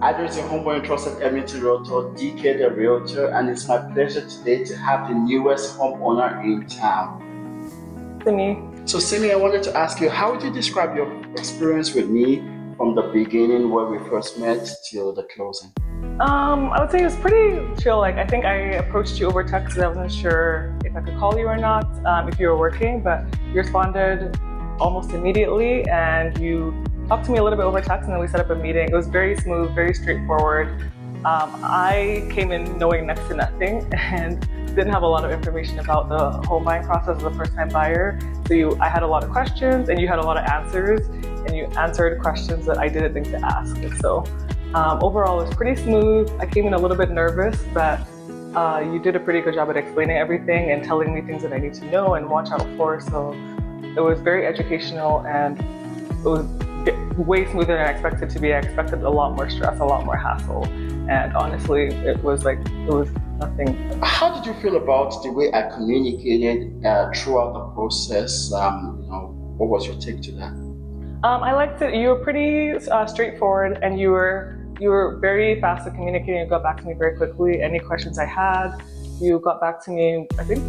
Address a homeowner trusted Edmonton Realtor, DK the Realtor, and it's my pleasure today to have the newest homeowner in town. Simi. So Simi, I wanted to ask you, how would you describe your experience with me from the beginning where we first met till the closing? I would say it was pretty chill. Like, I think I approached you over text and I wasn't sure if I could call you or not, if you were working, but you responded almost immediately and you talked to me a little bit over text and then we set up a meeting. It was very smooth, very straightforward. I came in knowing next to nothing and didn't have a lot of information about the home buying process as a first-time buyer. So I had a lot of questions and you had a lot of answers, and you answered questions that I didn't think to ask. And so overall, it was pretty smooth. I came in a little bit nervous, but you did a pretty good job at explaining everything and telling me things that I need to know and watch out for. So it was very educational and it was way smoother than I expected to be. I expected a lot more stress, a lot more hassle. And honestly, it was nothing. How did you feel about the way I communicated throughout the process? What was your take to that? I liked it. You were pretty straightforward, and you were very fast at communicating. You got back to me very quickly. Any questions I had, you got back to me, I think,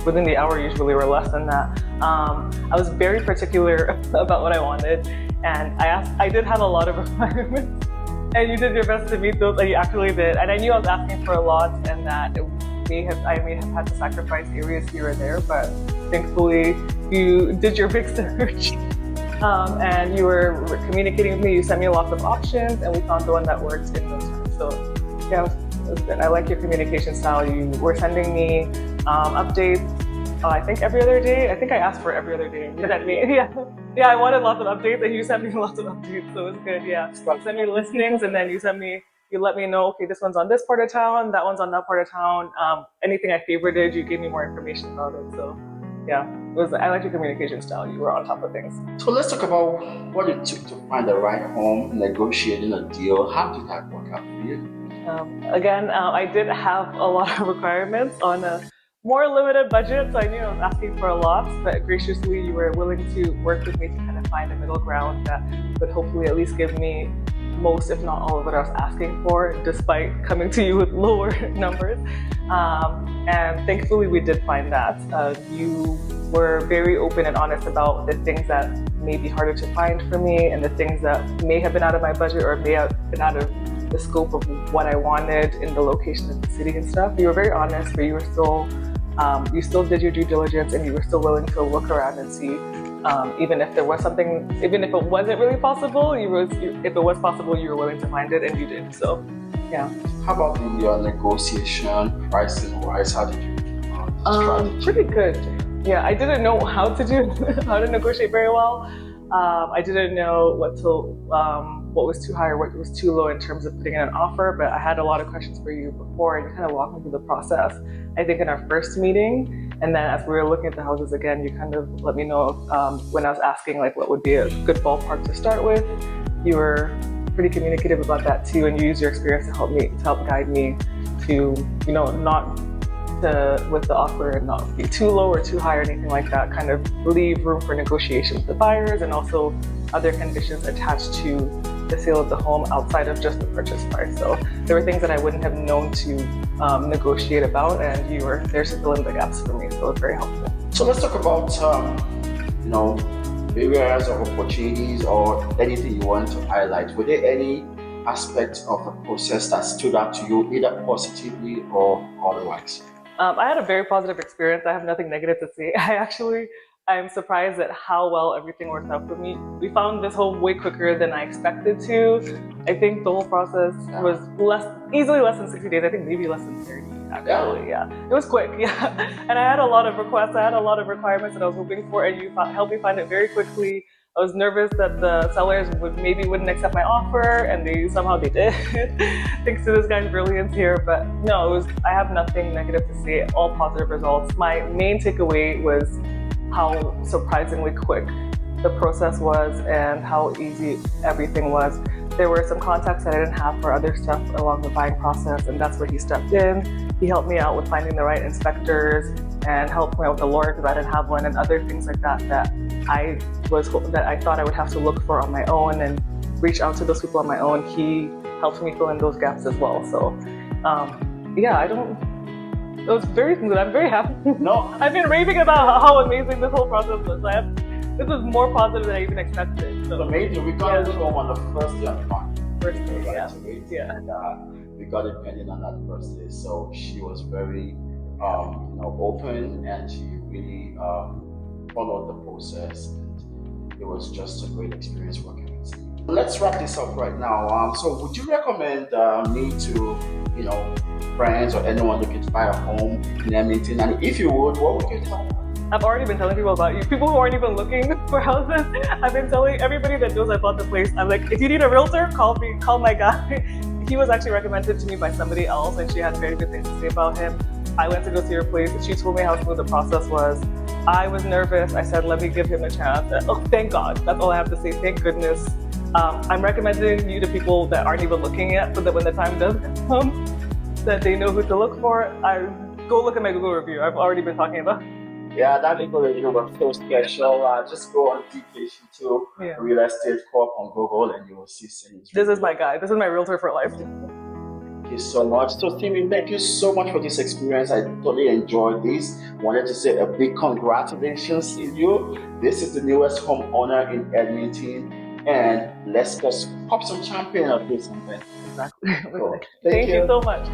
within the hour usually, or less than that. I was very particular about what I wanted, and I did have a lot of requirements, and you did your best to meet those, and you actually did. And I knew I was asking for a lot, and that I may have had to sacrifice areas here or there, but thankfully you did your big search. And you were communicating with me. You sent me lots of options, and we found the one that worked in those terms. So yeah, it was good. I like your communication style. You were sending me updates. I think every other day. I think I asked for every other day. You sent me, yeah. I wanted lots of updates, and you sent me lots of updates. So it was good. Yeah, you sent me listings, and then you let me know. Okay, this one's on this part of town. That one's on that part of town. Anything I favorited, you gave me more information about it. So. Yeah, I like your communication style. You were on top of things. So let's talk about what it took to find the right home, negotiating a deal. How did that work out for you? Again, I did have a lot of requirements on a more limited budget, so I knew I was asking for a lot, but graciously you were willing to work with me to kind of find a middle ground that would hopefully at least give me most, if not all, of what I was asking for, despite coming to you with lower numbers. And thankfully we did find that. You were very open and honest about the things that may be harder to find for me and the things that may have been out of my budget or may have been out of the scope of what I wanted in the location of the city and stuff. You were very honest, but you still did your due diligence and you were still willing to look around and see even if there was something, even if it wasn't really possible, if it was possible, you were willing to find it, and you did. So, yeah. How about the negotiation, pricing wise? How did you pretty good. Yeah, I didn't know how to negotiate very well. I didn't know what was too high or what was too low in terms of putting in an offer, but I had a lot of questions for you before, and you kind of walked me through the process. I think in our first meeting, and then as we were looking at the houses again, you kind of let me know when I was asking like what would be a good ballpark to start with. You were pretty communicative about that too, and you used your experience to help guide me to, not with the offer and not be too low or too high or anything like that. Kind of leave room for negotiation with the buyers and also other conditions attached to the sale of the home outside of just the purchase price. So there were things that I wouldn't have known to negotiate about, and you were there to fill in the gaps for me. So it was very helpful. So let's talk about areas of opportunities or anything you want to highlight. Were there any aspects of the process that stood out to you, either positively or otherwise? I had a very positive experience. I have nothing negative to say. I'm surprised at how well everything worked out for me. We found this home way quicker than I expected to. I think the whole process was easily less than 60 days. I think maybe less than 30, actually. Yeah. It was quick, yeah. And I had a lot of requests. I had a lot of requirements that I was hoping for, and you helped me find it very quickly. I was nervous that the sellers wouldn't accept my offer, and somehow they did. Thanks to this guy's brilliance here. But no, I have nothing negative to say. All positive results. My main takeaway was how surprisingly quick the process was and how easy everything was. There were some contacts that I didn't have for other stuff along the buying process, and that's where he stepped in. He helped me out with finding the right inspectors and helped me out with a lawyer because I didn't have one, and other things like that that I thought I would have to look for on my own and reach out to those people on my own. He helped me fill in those gaps as well. So, yeah, it was very smooth. I'm very happy. No, I've been raving about how amazing this whole process was. This was more positive than I even expected. So, amazing. We got it home on the first day of the month. first day, Right yeah. to it. Yeah. And we got it pending on that first day. So she was very open, and she really followed the process, and it was just a great experience working with you. Let's wrap this up right now. So would you recommend me to, friends or anyone looking to buy a home in Edmonton? And if you would, what would you tell them? I've already been telling people about you. People who aren't even looking for houses. I've been telling everybody that knows I bought the place. I'm like, if you need a realtor, call me. Call my guy. He was actually recommended to me by somebody else, and she had very good things to say about him. I went to go see her place. She told me how smooth the process was. I was nervous. I said, let me give him a chance. Oh, thank God. That's all I have to say. Thank goodness. I'm recommending you to people that aren't even looking yet, so that when the time does come, that they know who to look for. Go look at my Google review. I've already been talking about. Yeah, that Google review was so special. Just go on DK2 Real Estate Corp on Google, and you will see Simi. This is my guy. This is my realtor for life. Thank you so much. So, Simi, thank you so much for this experience. I totally enjoyed this. Wanted to say a big congratulations to you. This is the newest homeowner in Edmonton, and let's just pop some champagne or do something. Exactly. Cool. Thank you so much.